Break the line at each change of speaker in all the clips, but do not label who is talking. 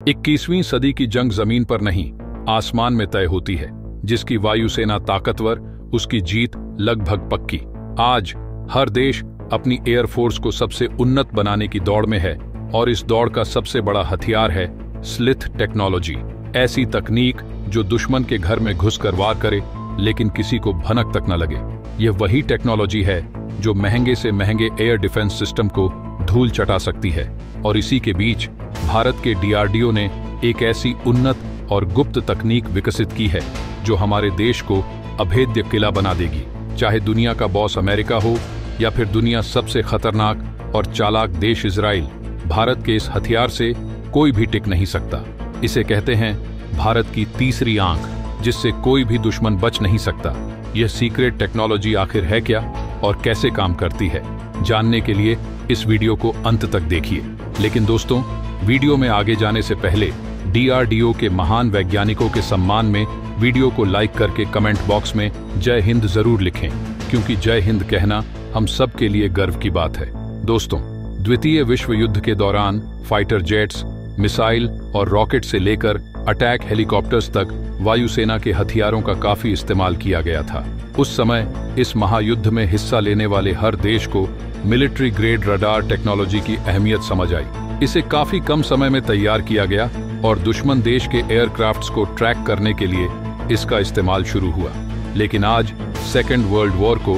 21वीं सदी की जंग जमीन पर नहीं, आसमान में तय होती है। जिसकी वायुसेना ताकतवर, उसकी जीत लगभग पक्की। आज हर देश अपनी एयरफोर्स को सबसे उन्नत बनाने की दौड़ में है और इस दौड़ का सबसे बड़ा हथियार है स्लिथ टेक्नोलॉजी। ऐसी तकनीक जो दुश्मन के घर में घुसकर वार करे लेकिन किसी को भनक तक न लगे। यह वही टेक्नोलॉजी है जो महंगे से महंगे एयर डिफेंस सिस्टम को धूल चटा सकती है। और इसी के बीच भारत के डीआरडीओ ने एक ऐसी उन्नत और गुप्त तकनीक विकसित की है जो हमारे देश को अभेद्य किला बना देगी। चाहे दुनिया का बॉस अमेरिका हो या फिर दुनिया सबसे खतरनाक और चालाक देश इजराइल, भारत के इस हथियार से कोई भी टिक नहीं सकता। इसे कहते हैं भारत की तीसरी आंख, जिससे कोई भी दुश्मन बच नहीं सकता। यह सीक्रेट टेक्नोलॉजी आखिर है क्या और कैसे काम करती है, जानने के लिए इस वीडियो को अंत तक देखिए। लेकिन दोस्तों, वीडियो में आगे जाने से पहले डीआरडीओ के महान वैज्ञानिकों के सम्मान में वीडियो को लाइक करके कमेंट बॉक्स में जय हिंद जरूर लिखें, क्योंकि जय हिंद कहना हम सब के लिए गर्व की बात है। दोस्तों, द्वितीय विश्व युद्ध के दौरान फाइटर जेट्स, मिसाइल और रॉकेट से लेकर अटैक हेलीकॉप्टर्स तक वायुसेना के हथियारों का काफी इस्तेमाल किया गया था। उस समय इस महायुद्ध में हिस्सा लेने वाले हर देश को मिलिट्री ग्रेड रडार टेक्नोलॉजी की अहमियत समझ आई। इसे काफी कम समय में तैयार किया गया और दुश्मन देश के एयरक्राफ्ट्स को ट्रैक करने के लिए इसका इस्तेमाल शुरू हुआ। लेकिन आज सेकेंड वर्ल्ड वॉर को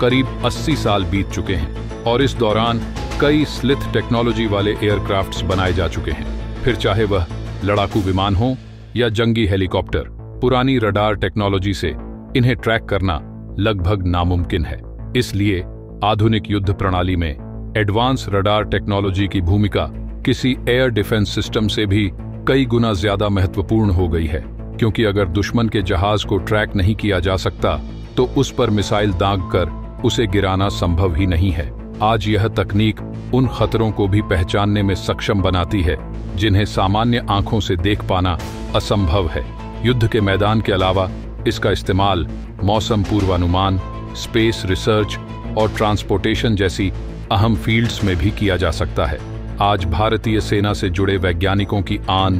करीब 80 साल बीत चुके हैं और इस दौरान कई स्लिथ टेक्नोलॉजी वाले एयरक्राफ्ट्स बनाए जा चुके हैं। फिर चाहे वह लड़ाकू विमान हो या जंगी हेलीकॉप्टर, पुरानी रडार टेक्नोलॉजी से इन्हें ट्रैक करना लगभग नामुमकिन है। इसलिए आधुनिक युद्ध प्रणाली में एडवांस रडार टेक्नोलॉजी की भूमिका किसी एयर डिफेंस सिस्टम से भी कई गुना ज्यादा महत्वपूर्ण हो गई है, क्योंकि अगर दुश्मन के जहाज को ट्रैक नहीं किया जा सकता तो उस पर मिसाइल दागकर उसे गिराना संभव ही नहीं है। आज यह तकनीक उन खतरों को भी पहचानने में सक्षम बनाती है जिन्हें सामान्य आंखों से देख पाना असंभव है। युद्ध के मैदान के अलावा इसका इस्तेमाल मौसम पूर्वानुमान, स्पेस रिसर्च और ट्रांसपोर्टेशन जैसी अहम फील्ड्स में भी किया जा सकता है। आज भारतीय सेना से जुड़े वैज्ञानिकों की आन,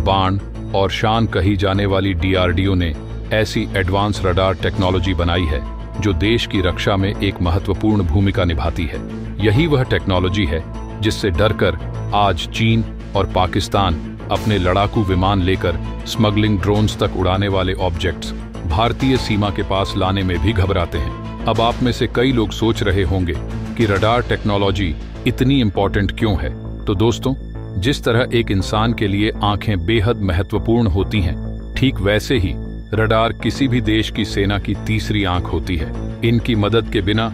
बाण और शान कही जाने वाली डीआरडीओ ने ऐसी एडवांस रडार टेक्नोलॉजी बनाई है जो देश की रक्षा में एक महत्वपूर्ण भूमिका निभाती है। यही वह टेक्नोलॉजी है जिससे डरकर आज चीन और पाकिस्तान अपने लड़ाकू विमान लेकर स्मगलिंग ड्रोन्स तक उड़ाने वाले ऑब्जेक्ट्स भारतीय सीमा के पास लाने में भी घबराते हैं। अब आप में से कई लोग सोच रहे होंगे कि रडार टेक्नोलॉजी इतनी इंपॉर्टेंट क्यों है। तो दोस्तों, जिस तरह एक इंसान के लिए आंखें बेहद महत्वपूर्ण होती हैं, ठीक वैसे ही रडार किसी भी देश की सेना की तीसरी आंख होती है। इनकी मदद के बिना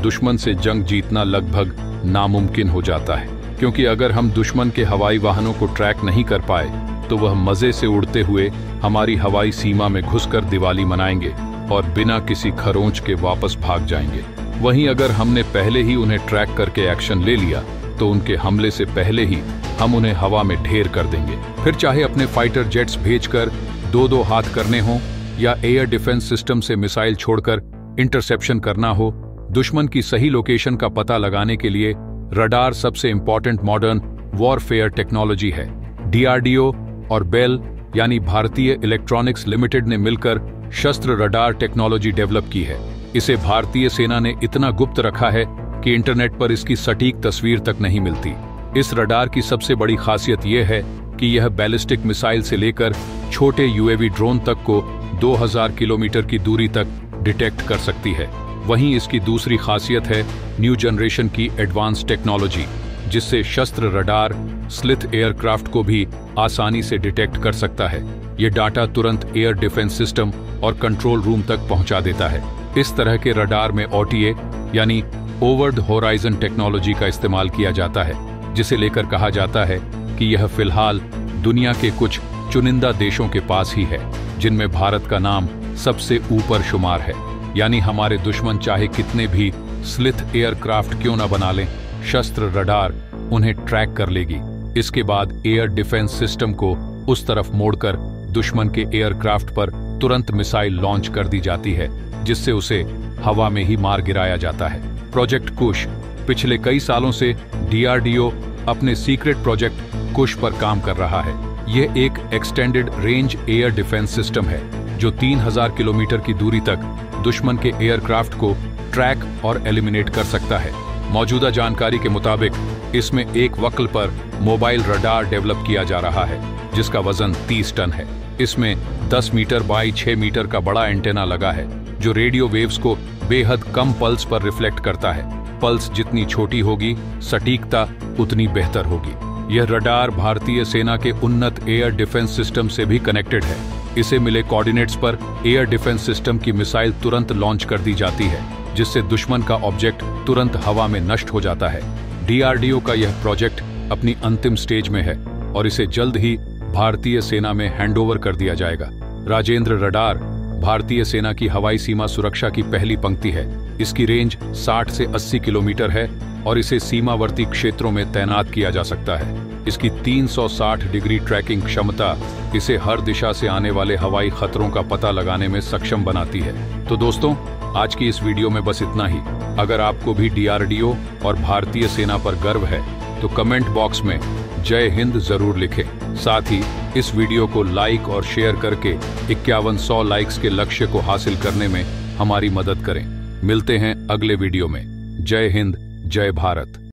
दुश्मन से जंग जीतना लगभग नामुमकिन हो जाता है, क्योंकि अगर हम दुश्मन के हवाई वाहनों को ट्रैक नहीं कर पाए तो वह मजे से उड़ते हुए हमारी हवाई सीमा में घुसकर दिवाली मनाएंगे और बिना किसी खरोंच के वापस भाग जाएंगे। वहीं अगर हमने पहले ही उन्हें ट्रैक करके एक्शन ले लिया तो उनके हमले से पहले ही हम उन्हें हवा में ढेर कर देंगे। फिर चाहे अपने फाइटर जेट्स भेजकर दो हाथ करने हो या एयर डिफेंस सिस्टम से मिसाइल छोड़कर इंटरसेप्शन करना हो, दुश्मन की सही लोकेशन का पता लगाने के लिए रडार सबसे इंपॉर्टेंट मॉडर्न वॉरफेयर टेक्नोलॉजी है। डीआरडीओ और बेल यानी भारतीय इलेक्ट्रॉनिक्स लिमिटेड ने मिलकर शस्त्र रडार टेक्नोलॉजी डेवलप की है। इसे भारतीय सेना ने इतना गुप्त रखा है कि इंटरनेट पर इसकी सटीक तस्वीर तक नहीं मिलती। इस रडार की सबसे बड़ी खासियत यह है कि यह बैलिस्टिक मिसाइल से लेकर छोटे यूएवी ड्रोन तक को 2000 किलोमीटर की दूरी तक डिटेक्ट कर सकती है। वहीं इसकी दूसरी खासियत है न्यू जनरेशन की एडवांस टेक्नोलॉजी, जिससे शस्त्र रडार स्लिथ एयरक्राफ्ट को भी आसानी से डिटेक्ट कर सकता है। ये डाटा तुरंत एयर डिफेंस सिस्टम और कंट्रोल रूम तक पहुंचा देता है। इस तरह के रडार में ओटीए यानी ओवर द होराइजन टेक्नोलॉजी का इस्तेमाल किया जाता है, जिसे लेकर कहा जाता है कि यह फिलहाल दुनिया के कुछ चुनिंदा देशों के पास ही है, जिनमें भारत का नाम सबसे ऊपर शुमार है। यानी हमारे दुश्मन चाहे कितने भी स्लिथ एयरक्राफ्ट क्यों न बना लें, शस्त्र रडार उन्हें ट्रैक कर लेगी। इसके बाद एयर डिफेंस सिस्टम को उस तरफ मोड़कर दुश्मन के एयरक्राफ्ट पर तुरंत मिसाइल लॉन्च कर दी जाती है, जिससे उसे हवा में ही मार गिराया जाता है। प्रोजेक्ट कुश पिछले कई सालों से डीआरडीओ अपने सीक्रेट प्रोजेक्ट कुश पर काम कर रहा है। यह एक extended range air defence system है जो 3000 किलोमीटर की दूरी तक दुश्मन के एयरक्राफ्ट को ट्रैक और एलिमिनेट कर सकता है। मौजूदा जानकारी के मुताबिक इसमें एक वक्ल पर मोबाइल रडार डेवलप किया जा रहा है जिसका वजन 30 टन है। इसमें 10 मीटर बाई 6 मीटर का बड़ा एंटेना लगा है जो रेडियो वेव्स को बेहद कम पल्स पर रिफ्लेक्ट करता है। पल्स जितनी छोटी होगी, सटीकता उतनी बेहतर होगी। यह रडार भारतीय सेना के उन्नत एयर डिफेंस सिस्टम से भी कनेक्टेड है। इसे मिले कोऑर्डिनेट्स पर एयर डिफेंस सिस्टम की मिसाइल तुरंत लॉन्च कर दी जाती है जिससे दुश्मन का ऑब्जेक्ट तुरंत हवा में नष्ट हो जाता है। डीआरडीओ का यह प्रोजेक्ट अपनी अंतिम स्टेज में है और इसे जल्द ही भारतीय सेना में हैंडओवर कर दिया जाएगा। राजेंद्र रडार भारतीय सेना की हवाई सीमा सुरक्षा की पहली पंक्ति है। इसकी रेंज 60 से 80 किलोमीटर है और इसे सीमावर्ती क्षेत्रों में तैनात किया जा सकता है। इसकी 360 डिग्री ट्रैकिंग क्षमता इसे हर दिशा से आने वाले हवाई खतरों का पता लगाने में सक्षम बनाती है। तो दोस्तों, आज की इस वीडियो में बस इतना ही। अगर आपको भी डीआरडीओ और भारतीय सेना पर गर्व है तो कमेंट बॉक्स में जय हिंद जरूर लिखें। साथ ही इस वीडियो को लाइक और शेयर करके 5100 लाइक्स के लक्ष्य को हासिल करने में हमारी मदद करें। मिलते हैं अगले वीडियो में। जय हिंद, जय भारत।